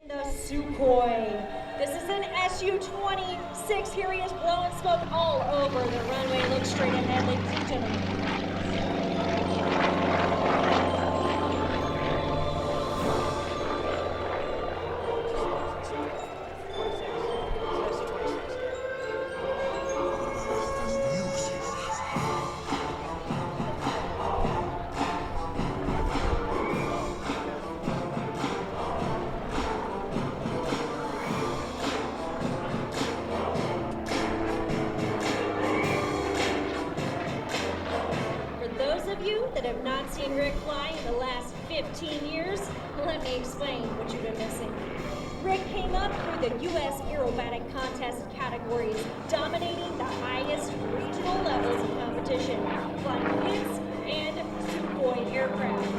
The Sukhoi. This is an SU-26. Here he is blowing smoke all over the runway. Look straight ahead, ladies and gentlemen. You that have not seen Rick fly in the last 15 years, let me explain what you've been missing. Rick came up through the U.S. Aerobatic contest categories, dominating the highest regional levels of competition, flying hits and Sukhoi aircraft.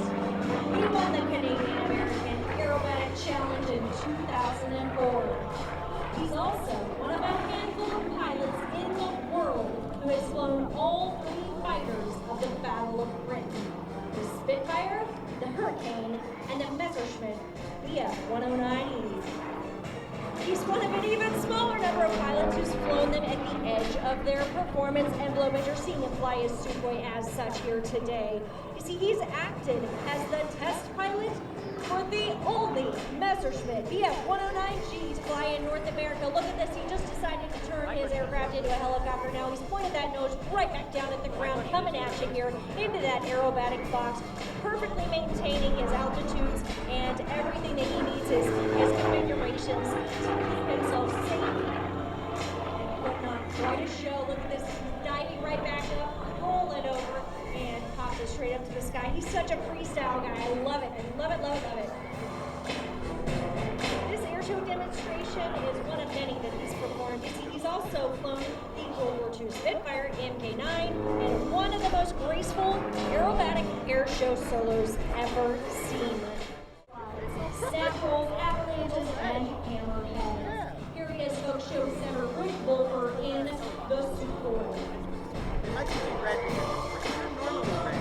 He won the Canadian-American Aerobatic Challenge in 2004. He's also one of a handful of pilots in the world who has flown all three fighters of the Battle of Britain: the Spitfire, the Hurricane, and the Messerschmitt VF-109E. He's one of an even smaller number of pilots who's flown them at the edge of their performance envelope, and you're seeing him fly his Sukhoi as such here today. You see, he's acted as the test pilot for the only Messerschmitt VF-109G to fly in North America. Look at this, he just decided to turn his aircraft into a helicopter. Now he's pointed that nose right back down at the ground, coming at you here into that aerobatic box, perfectly maintaining his altitudes and everything that he needs, his configurations to keep himself safe and whatnot. Quite a show. Look at this, diving right back up, rolling over, and pops it straight up to the sky. He's such a freestyle guy. I love it. I love it, love it, love it. This air show demonstration is one of many that he's performed. You see, he's also flown the World War II Spitfire Mk9 and one of the most graceful aerobatic air show solos ever seen. Snaffles, avalanches, and hammerheads. Here he is, folks, show center with Volker in the Sukhoi. It might be red here. Normally red.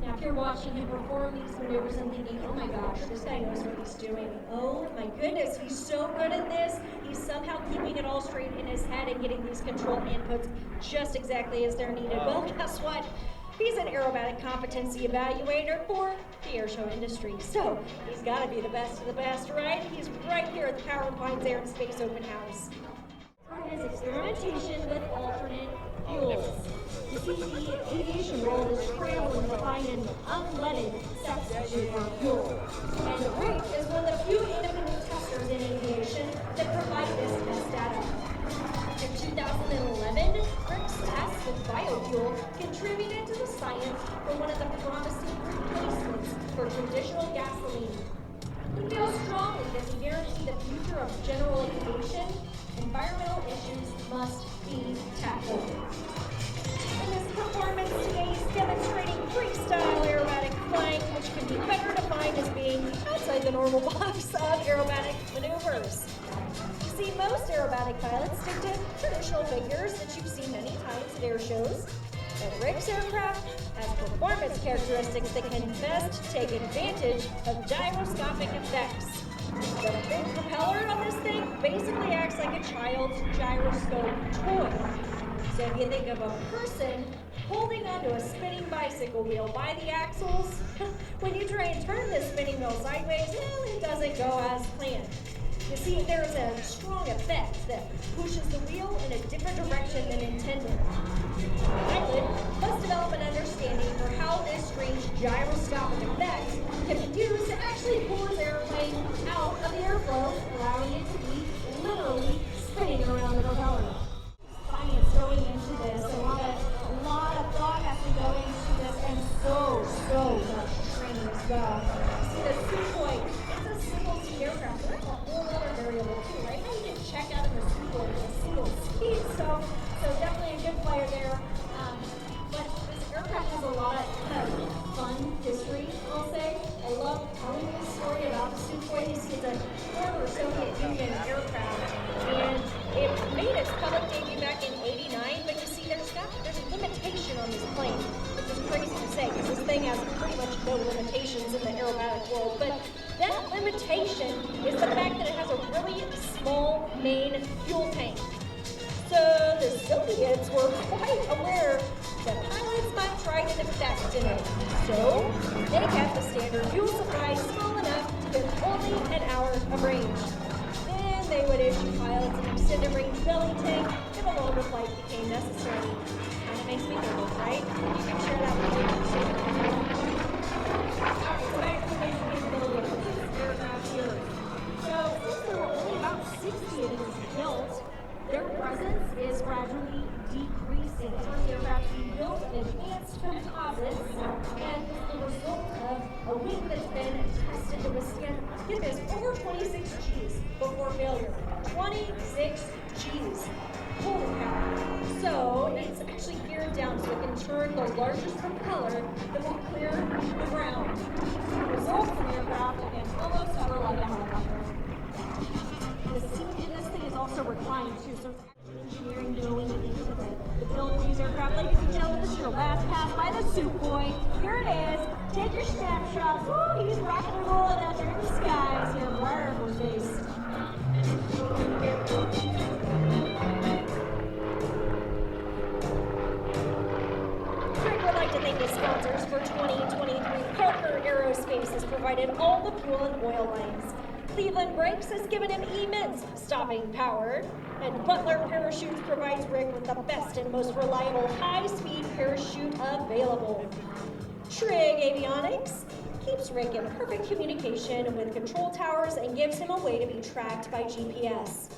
Now, if you're watching him perform these maneuvers and thinking, oh my gosh, this guy knows what he's doing. Oh my goodness, he's so good at this. He's somehow keeping it all straight in his head and getting these control inputs just exactly as they're needed. Well, guess what? He's an aerobatic competency evaluator for the airshow industry. So he's got to be the best of the best, right? He's right here at the Power and Pines Air and Space Open House. For his experimentation with alternate fuels. You see, the aviation world is scrambling to find an unleaded substitute for fuel. And Rick is one of the few independent testers in aviation that provide this test data. In 2011, Rick's tests with biofuel contributed to the science for one of the promising replacements for traditional gasoline. He feels strongly that to guarantee the future of general aviation, environmental issues must be tackled. In this performance today, he's demonstrating freestyle aerobatic flying, which can be better defined as being outside the normal box of aerobatic maneuvers. You see, most aerobatic pilots stick to traditional figures that you've seen many times at air shows, but Rick's aircraft has performance characteristics that can best take advantage of gyroscopic effects. The big propeller on this thing basically acts like a child's gyroscope toy. So if you think of a person holding onto a spinning bicycle wheel by the axles, when you try and turn this spinning wheel sideways, well, it doesn't go as planned. You see, there's a strong effect that pushes the wheel in a different direction than intended. The pilot must develop an understanding for how this strange gyroscopic effect can be used to actually pull his airplane out of the airflow, allowing it to be literally spinning around the propeller. Science going into this, a lot of thought has to go into this, and so much training as well. See, the Sukhoi, it's a single seat aircraft, but that's a whole other variable too, right? Now you can check out of the Sukhoi with a single seat, so definitely a good player there. But this aircraft has pretty much no limitations in the aerobatic world, but that limitation is the fact that it has a really small main fuel tank. So the Soviets were quite aware that pilots might try to defect in it. So they kept the standard fuel supply small enough to get only an hour of range. Then they would issue pilots an extended range belly tank if a longer flight became necessary. Kind of makes me nervous, right? You can share that with me. So back to the basic capability of this aircraft here. So since there were only about 60 of these built, their presence is gradually decreasing. First aircraft being built in advanced composites, and is the result of a wing that's been tested to withstand, get this, over 26 Gs before failure. 26 Gs. Holy cow. So it's actually geared down so it can turn the largest propeller that will clear the ground. The result of the aircraft, again, almost hover like a helicopter. The seat in this thing is also reclined too, so it's actually engineering going into the build of these aircraft. Ladies and gentlemen, this is your last pass by the Sukhoi. Here it is. Take your snapshots. Woo, he's rocking and rolling out there in the skies here. McGuire-Dix-Lakehurst base. Rick would like to thank his sponsors for 2023. Volker Aerospace has provided all the fuel and oil lines. Cleveland Brakes has given him immense stopping power, and Butler Parachutes provides Rick with the best and most reliable high-speed parachute available. Trig Avionics keeps Rick in perfect communication with control towers and gives him a way to be tracked by GPS.